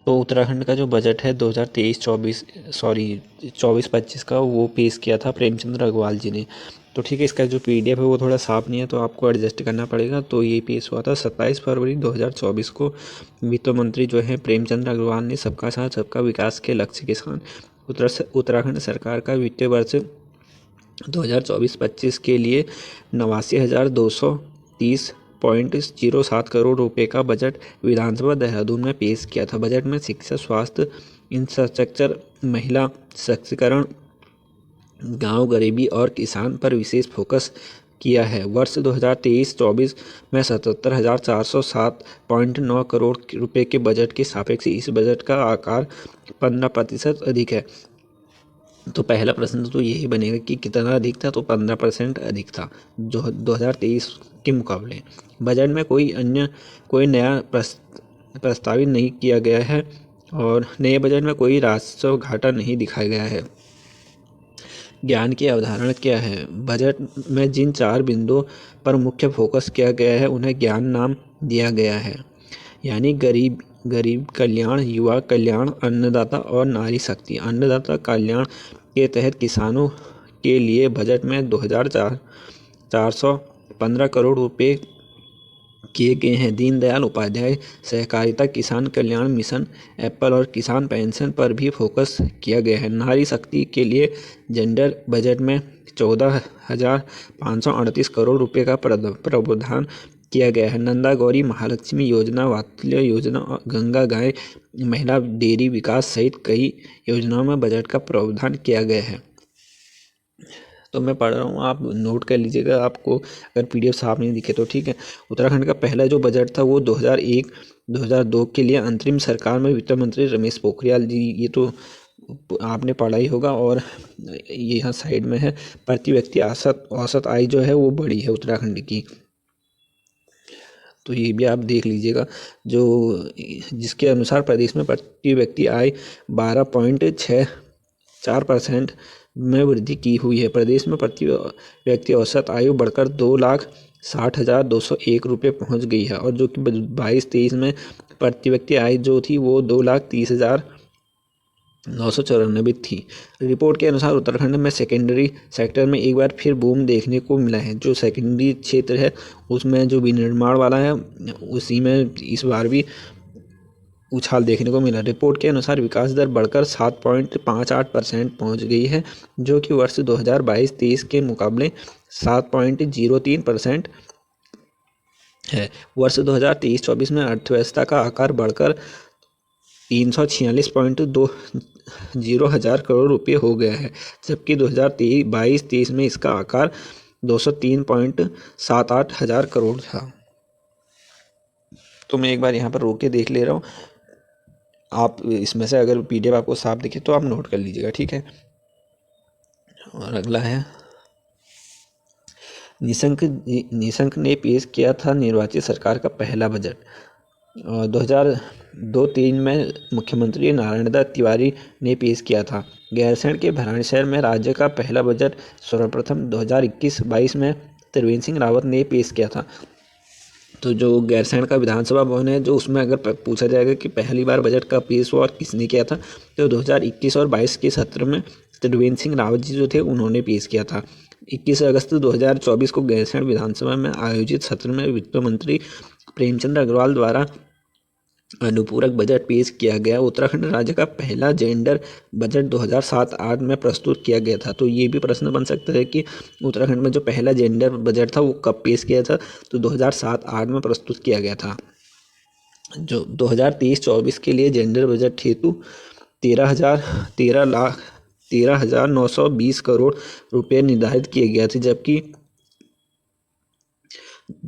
तो उत्तराखंड का जो बजट है 2023-24 सॉरी 24-25 का वो पेश किया था प्रेमचंद अग्रवाल जी ने। तो ठीक है, इसका जो पीडीएफ है वो थोड़ा साफ नहीं है तो आपको एडजस्ट करना पड़ेगा। तो ये पेश हुआ था 27 फरवरी 2024 को। वित्त मंत्री जो है प्रेमचंद अग्रवाल ने सबका साथ सबका विकास के लक्ष्य के साथ उत्तराखंड सरकार का वित्तीय वर्ष 2024-25 के लिए 89,230.07 करोड़ रुपए का बजट विधानसभा देहरादून में पेश किया था। बजट में शिक्षा, स्वास्थ्य, इंफ्रास्ट्रक्चर, महिला सशक्तिकरण, गांव गरीबी और किसान पर विशेष फोकस किया है। वर्ष 2023-24 में 77,407.9 करोड़ रुपए के बजट के सापेक्ष इस बजट का आकार 15% अधिक है। तो पहला प्रश्न तो यही बनेगा कि कितना अधिक था, तो 15% अधिक था जो 2023 के मुकाबले। बजट में कोई नया प्रस्तावित नहीं किया गया है और नए बजट में कोई राजस्व घाटा नहीं दिखाया गया है। ज्ञान की अवधारणा क्या है? बजट में जिन 4 बिंदुओं पर मुख्य फोकस किया गया है उन्हें ज्ञान नाम दिया गया है, यानी गरीब कल्याण, युवा कल्याण, अन्नदाता और नारी शक्ति। अन्नदाता कल्याण के तहत किसानों के लिए बजट में 2,415 करोड़ रुपए किए गए हैं। दीनदयाल उपाध्याय सहकारिता किसान कल्याण मिशन, एप्पल और किसान पेंशन पर भी फोकस किया गया है। नारी शक्ति के लिए जेंडर बजट में 14,538 करोड़ रुपए का प्रावधान किया गया है। नंदा गौरी महालक्ष्मी योजना, वात्सल्य योजना और गंगा गाय महिला डेयरी विकास सहित कई योजनाओं में बजट का प्रावधान किया गया है। तो मैं पढ़ रहा हूँ, आप नोट कर लीजिएगा आपको अगर पीडीएफ साफ नहीं दिखे तो। ठीक है, उत्तराखंड का पहला जो बजट था वो 2001-2002 के लिए अंतरिम सरकार में वित्त मंत्री रमेश पोखरियाल जी, ये तो आपने पढ़ा ही होगा। और ये यहाँ साइड में है, प्रति व्यक्ति औसत आय जो है वो बड़ी है उत्तराखंड की, तो ये भी आप देख लीजिएगा। जो जिसके अनुसार प्रदेश में प्रति व्यक्ति आय 12.64% में वृद्धि की हुई है। प्रदेश में प्रति व्यक्ति औसत आयु बढ़कर 2,60,201 रुपये पहुँच गई है और जो कि 22-23 में प्रति व्यक्ति आय जो थी वो 2,30,994 थी। रिपोर्ट के अनुसार उत्तराखंड में सेकेंडरी सेक्टर में एक बार फिर बूम देखने को मिला है। जो सेकेंडरी क्षेत्र है उसमें जो विनिर्माण वाला है उसी में इस बार भी उछाल देखने को मिला। रिपोर्ट के अनुसार विकास दर बढ़कर 7.58% पहुँच गई है, जो कि वर्ष 2022-23 के मुकाबले 7.03% है। वर्ष 2023-24 में अर्थव्यवस्था का आकार बढ़कर 346.20 हजार करोड़ रुपये हो गया है, जबकि 2022-23 में इसका आकार 203.78 हजार करोड़ था। तो मैं एक बार यहाँ पर रोक के देख ले रहा हूँ, आप इसमें से अगर पीडीएफ आपको साफ दिखे तो आप नोट कर लीजिएगा। ठीक है, और अगला है, निशंक ने पेश किया था निर्वाचित सरकार का पहला बजट। 2002-03 में मुख्यमंत्री नारायण दत्त तिवारी ने पेश किया था। गैरसैंण के भराड़ीसैंण में राज्य का पहला बजट सर्वप्रथम 2021-22 में त्रिवेंद्र सिंह रावत ने पेश किया था। तो जो गैरसैंण का विधानसभा भवन है, जो उसमें अगर पूछा जाएगा कि पहली बार बजट का पेश हुआ और किसने किया था, तो 2021 और 22 के सत्र में त्रिवेंद्र सिंह रावत जी जो थे उन्होंने पेश किया था। 21 अगस्त 2024 को गैरसैंण विधानसभा में आयोजित सत्र में वित्त मंत्री प्रेमचंद अग्रवाल द्वारा अनुपूरक बजट पेश किया गया। उत्तराखंड राज्य का पहला जेंडर बजट 2007-08 में प्रस्तुत किया गया था। तो ये भी प्रश्न बन सकता है कि उत्तराखंड में जो पहला जेंडर बजट था वो कब पेश किया था, तो 2007-08 में प्रस्तुत किया गया था। जो 2023-24 के लिए जेंडर बजट हेतु 13,920 करोड़ रुपये निर्धारित किए गए थे, जबकि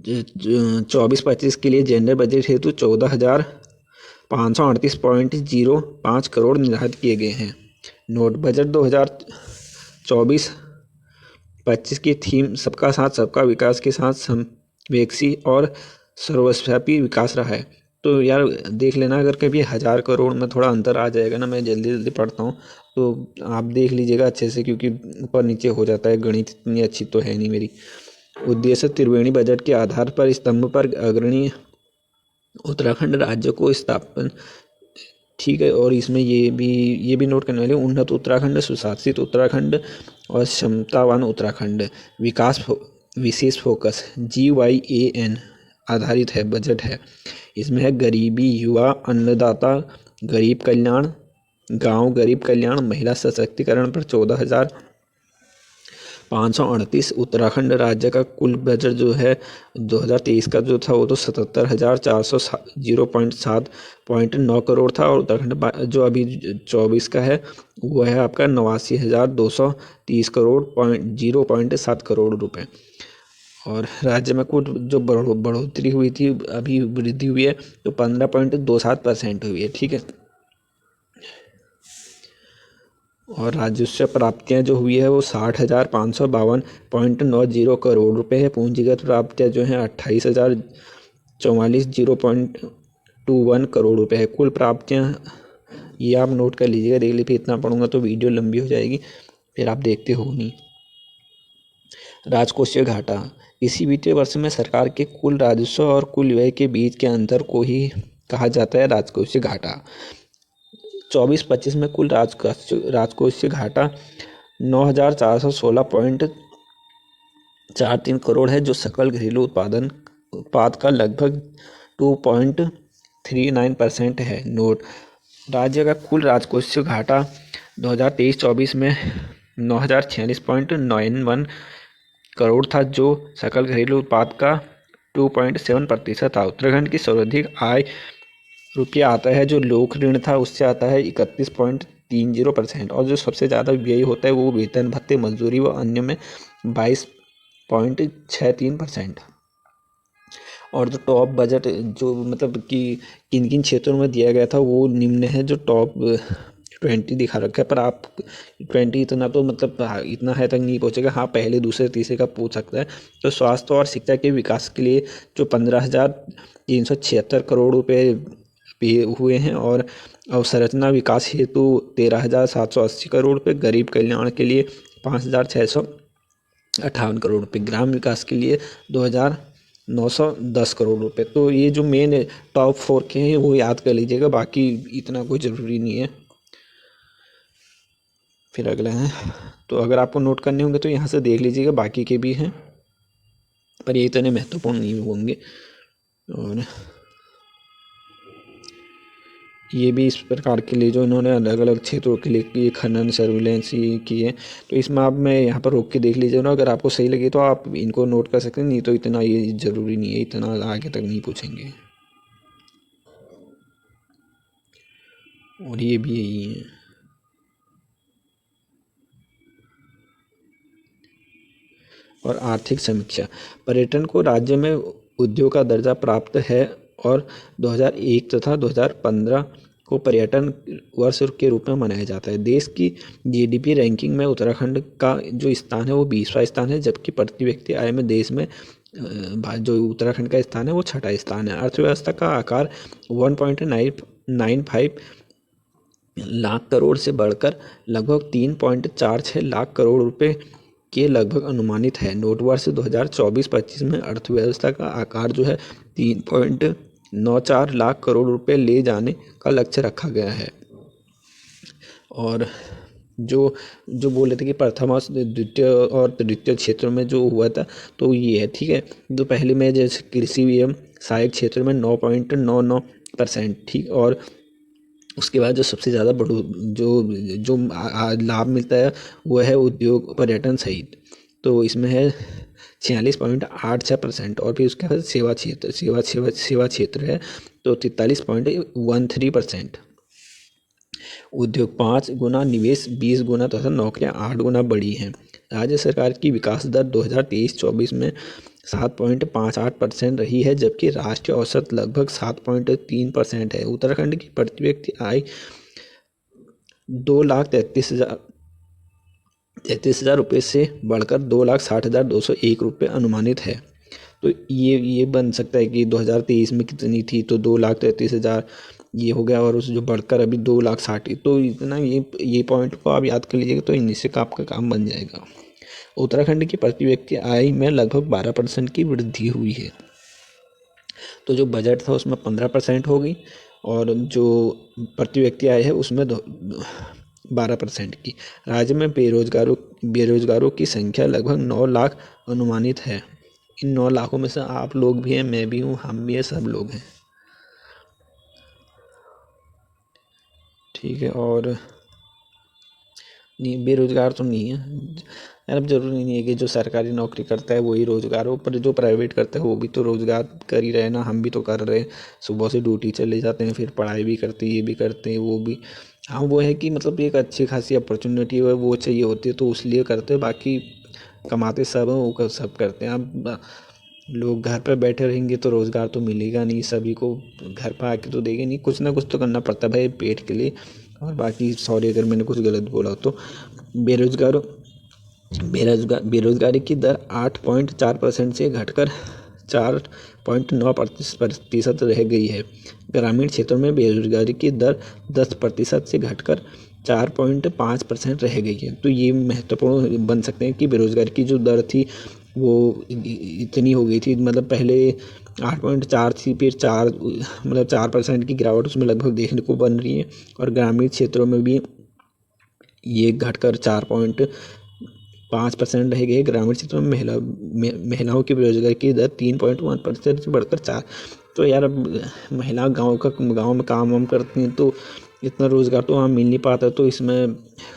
24-25 के लिए जेंडर बजट हेतु 14,538.05 करोड़ निर्धारित किए गए हैं। नोट, बजट 2024-25 की थीम सबका साथ सबका विकास के साथ समवेक्षी और सर्वव्यापी विकास रहा है। तो यार देख लेना, अगर कभी 1000 करोड़ में थोड़ा अंतर आ जाएगा ना, मैं जल्दी जल्दी पढ़ता हूँ तो आप देख लीजिएगा अच्छे से, क्योंकि ऊपर नीचे हो जाता है, गणित इतनी अच्छी तो है नहीं मेरी। उद्देश्य, त्रिवेणी बजट के आधार पर स्तंभ पर अग्रणी उत्तराखंड राज्य को स्थापन ठीक है। और इसमें ये भी नोट करने वाले, उन्नत उत्तराखंड, सुशासित उत्तराखंड और क्षमतावान उत्तराखंड, विशेष फोकस GYAN आधारित है बजट है। इसमें है गरीबी, युवा, अन्नदाता, गरीब कल्याण, गांव गरीब कल्याण, महिला सशक्तिकरण पर 14,538। उत्तराखंड राज्य का कुल बजट जो है 2023 का जो था वो तो 77,400 करोड़ था। और उत्तराखंड जो अभी 24 का है वो है आपका 89,230 करोड़ 0.7 करोड़ रुपए। और राज्य में कुल जो बढ़ोतरी हुई थी, अभी वृद्धि हुई है तो 15.27% हुई है। ठीक है। और राजस्व प्राप्तियां जो हुई है वो 60,552.90 करोड़ रुपए है। पूंजीगत प्राप्तियां जो हैं 28,044 करोड़ रुपए है। कुल प्राप्तियां ये आप नोट कर लीजिएगा, देख लीजिए। इतना पढ़ूंगा तो वीडियो लंबी हो जाएगी, फिर आप देखते हो नहीं। राजकोषीय घाटा, इसी वित्तीय वर्ष में सरकार के कुल राजस्व और कुल व्यय के बीच के अंतर को ही कहा जाता है राजकोषीय घाटा। 24-25 में कुल राजकोषीय घाटा 9,416.43 करोड़ है, जो सकल घरेलू उत्पाद का लगभग 2.39% है। नोट, राज्य का कुल राजकोषीय घाटा 2023-24 में 9,046.91 करोड़ था, जो सकल घरेलू उत्पाद का 2.7% था। उत्तराखंड की सर्वाधिक आय रुपया आता है जो लोक ऋण था उससे आता है 31.30%। और जो सबसे ज़्यादा व्यय होता है वो वेतन भत्ते, मजदूरी व अन्य में 22.63%। और जो टॉप बजट जो मतलब कि किन किन क्षेत्रों में दिया गया था वो निम्न है। जो टॉप 20 दिखा रखा है, पर आप 20 इतना तो मतलब इतना है तक नहीं पहुंचेगा। हाँ, पहले दूसरे तीसरे का पूछ सकता है। तो स्वास्थ्य और शिक्षा के विकास के लिए जो 15,376 करोड़ रुपए पे हुए हैं। और अवसंरचना विकास हेतु 13,780 करोड़ रुपये, गरीब कल्याण के लिए 5,658 करोड़ रुपये, ग्राम विकास के लिए 2,910 करोड़ रुपये। तो ये जो मेन टॉप 4 के हैं वो याद कर लीजिएगा, बाकी इतना कोई ज़रूरी नहीं है। फिर अगला है, तो अगर आपको नोट करने होंगे तो यहाँ से देख लीजिएगा, बाकी के भी हैं पर ये इतने महत्वपूर्ण नहीं होंगे। और ये भी इस प्रकार के लिए जो इन्होंने अलग अलग क्षेत्रों के लिए किए, खनन, सर्विलेंस ये किए। तो इसमें आप मैं यहाँ पर रोक के देख लीजिए ना, अगर आपको सही लगे तो आप इनको नोट कर सकते हैं, नहीं तो इतना ये ज़रूरी नहीं है, इतना आगे तक नहीं पूछेंगे। और ये भी यही है। और आर्थिक समीक्षा, पर्यटन को राज्य में उद्योग का दर्जा प्राप्त है और 2001 तथा 2015 को पर्यटन वर्ष के रूप में मनाया जाता है। देश की GDP रैंकिंग में उत्तराखंड का जो स्थान है वो 20वां स्थान है, जबकि प्रति व्यक्ति आय में देश में जो उत्तराखंड का स्थान है वो 6ठा स्थान है। अर्थव्यवस्था का आकार 1.95 लाख करोड़ से बढ़कर लगभग 3.46 लाख करोड़ रुपए के लगभग अनुमानित है। नोट वर्ष 2024-25 में अर्थव्यवस्था का आकार जो है 3.94 लाख करोड़ रुपए ले जाने का लक्ष्य रखा गया है। और जो जो बोले थे कि प्रथम और द्वितीय और तृतीय क्षेत्रों में जो हुआ था तो ये है। ठीक है। तो पहले में जैसे कृषि एवं सहायक क्षेत्र में 9.99%, ठीक। और उसके बाद जो सबसे ज़्यादा जो जो लाभ मिलता है वो है उद्योग, पर्यटन सहित, तो इसमें है 46.86%। और फिर उसके बाद सेवा क्षेत्र है तो 43.13%। उद्योग 5 गुना, निवेश 20 गुना तथा नौकरियां 8 गुना बढ़ी हैं। राज्य सरकार की विकास दर 2023-24 में 7.58% रही है, जबकि राष्ट्रीय औसत लगभग 7.3% है। उत्तराखंड की प्रति व्यक्ति आय 2,33,000 रुपये से बढ़कर 2,60,201 रुपये अनुमानित है। तो ये बन सकता है कि 2023 में कितनी थी तो 2,33,000 ये हो गया, और उस जो बढ़कर अभी 2,60,000, तो इतना ये पॉइंट को आप याद कर लीजिएगा तो इनसे का आपका काम बन जाएगा। उत्तराखंड की प्रति व्यक्ति आय में लगभग 12% की वृद्धि हुई है। तो जो बजट था उसमें 15% हो गई और जो प्रति व्यक्ति आय है उसमें 12% की। राज्य में बेरोजगारों की संख्या लगभग 9 लाख अनुमानित है। इन 9 लाखों में से आप लोग भी हैं, मैं भी हूँ, हम भी हैं, सब लोग हैं। ठीक है। और नहीं, बेरोजगार तो नहीं है यार। अब जरूरी नहीं है कि जो सरकारी नौकरी करता है वही रोजगार हो, पर जो प्राइवेट करता है वो भी तो रोजगार कर ही रहे ना। हम भी तो कर रहे हैं, सुबह से ड्यूटी चले जाते हैं, फिर पढ़ाई भी करते हैं, ये भी करते हैं, वो भी। हाँ, वो है कि मतलब एक अच्छी खासी अपॉर्चुनिटी है, वो चाहिए होती है तो उसलिए करते हैं। बाकी कमाते सब हैं, वो सब करते हैं। अब लोग घर पर बैठे रहेंगे तो रोजगार तो मिलेगा नहीं, सभी को घर पर आके तो देंगे नहीं, कुछ ना कुछ तो करना पड़ता है भाई पेट के लिए। और बाकी सॉरी अगर मैंने कुछ गलत बोला तो। बेरोजगारों बेरोजगारी की दर 8.4% से घटकर 4.9% रह गई है। ग्रामीण क्षेत्रों में बेरोजगारी की दर 10% से घटकर 4.5% रह गई है। तो ये महत्वपूर्ण बन सकते हैं कि बेरोजगारी की जो दर थी वो इतनी हो गई थी, मतलब पहले 8.4 थी, फिर 4, मतलब 4% की गिरावट उसमें लगभग देखने को बन रही है। और ग्रामीण क्षेत्रों में भी ये घटकर 4.5% रह गई। ग्रामीण क्षेत्रों में महिलाओं की बेरोजगारी की दर 3.1% से बढ़कर 4। तो यार अब महिला गांव में काम वाम करती हैं तो इतना रोजगार तो वहाँ मिल नहीं पाता, तो इसमें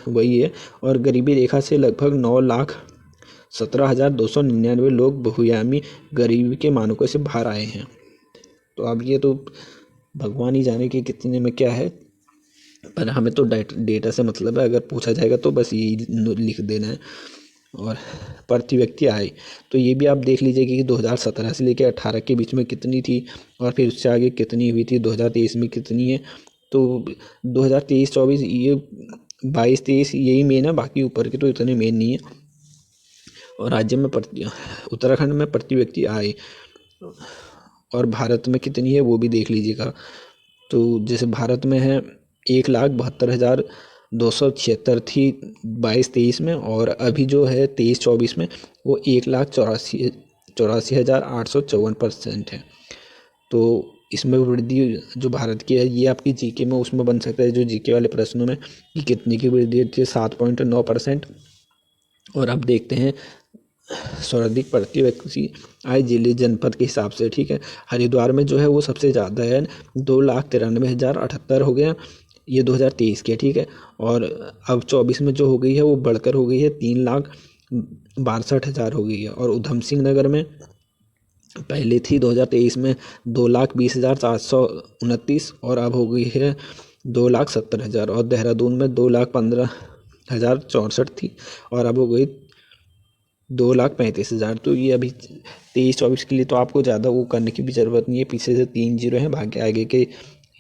वही है। और गरीबी रेखा से लगभग 9,17,299 लोग बहुआयामी गरीबी के मानकों से बाहर आए हैं। तो अब ये तो भगवान ही जाने कि कितने में क्या है, पर हमें तो डेटा से मतलब है। अगर पूछा जाएगा तो बस यही लिख देना है। और प्रति व्यक्ति आय तो ये भी आप देख लीजिए कि 2017 से लेकर 18 के बीच में कितनी थी, और फिर उससे आगे कितनी हुई थी, 2023 में कितनी है। तो 2023-24 ये 22-23 यही मेन है, बाकी ऊपर के तो इतने मेन नहीं है। और राज्य में उत्तराखंड में प्रति व्यक्ति आय और भारत में कितनी है वो भी देख लीजिएगा। तो जैसे भारत में है 1,72,276 थी 22-23 में, और अभी जो है 23-24 में वो 1,84,854% है। तो इसमें वृद्धि जो भारत की है ये आपकी जीके में उसमें बन सकता है, जो जीके वाले प्रश्नों में, कि कितने की वृद्धि थी, 7.9%। और अब देखते हैं सर्वाधिक प्रति व्यक्ति आय जिले जनपद के हिसाब से। ठीक है, हरिद्वार में जो है वो सबसे ज़्यादा है, 2,93,078 हो गया, ये 2023 के। ठीक है, और अब 24 में जो हो गई है वो बढ़कर हो गई है 3,62,000 हो गई है। और उधम सिंह नगर में पहले थी 2023 में 2,20,429 और अब हो गई है 2,70,000। और देहरादून में 2,15,064 थी और अब हो गई 2,35,000। तो ये अभी 23-24 के लिए तो आपको ज़्यादा वो करने की भी ज़रूरत नहीं है, पीछे से 3 जीरो हैं, बाकी आगे के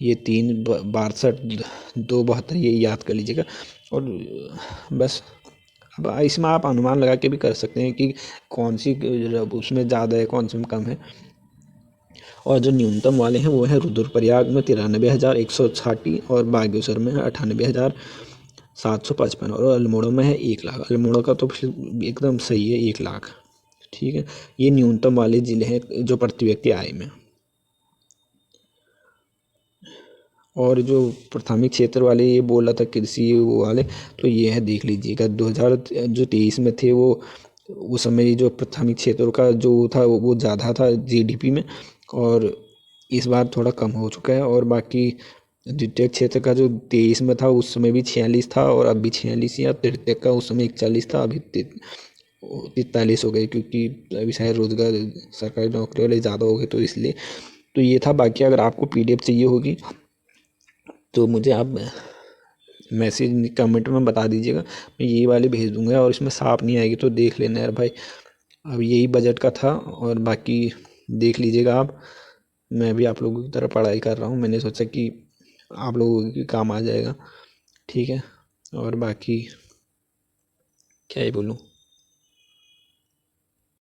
ये 3,62, 2,72 ये याद कर लीजिएगा। और बस अब इसमें आप अनुमान लगा के भी कर सकते हैं कि कौन सी उसमें ज़्यादा है, कौन सी में कम है। और जो न्यूनतम वाले हैं वो है रुद्रप्रयाग में 93,160 और बागेश्वर में 98,755 और अल्मोड़ा में है 1 लाख। अल्मोड़ा का तो एकदम सही है, 1 लाख। ठीक है, ये न्यूनतम वाले जिले हैं जो प्रति व्यक्ति आय में। और जो प्राथमिक क्षेत्र वाले ये बोला था कृषि वो वाले, तो ये है देख लीजिएगा 2023 में थे वो, उस समय जो प्राथमिक क्षेत्रों का जो था वो ज़्यादा था जीडीपी में, और इस बार थोड़ा कम हो चुका है। और बाकी द्वितीयक क्षेत्र का जो 23 में था उस समय भी 46 था, और अभी 46 या तृतीयक का उस समय 41 था, अभी 43 हो गए, क्योंकि अभी शायद रोजगार सरकारी नौकरी वाले ज़्यादा हो गए तो इसलिए। तो ये था। बाकी अगर आपको पीडीएफ चाहिए होगी तो मुझे आप मैसेज कमेंट में बता दीजिएगा, मैं यही वाली भेज दूंगा। और इसमें साफ नहीं आएगी तो देख लेना यार भाई। अब यही बजट का था, और बाकी देख लीजिएगा आप। मैं भी आप लोगों की तरह पढ़ाई कर रहा हूँ, मैंने सोचा कि आप लोगों के काम आ जाएगा। ठीक है, और बाकी क्या ही बोलूँ।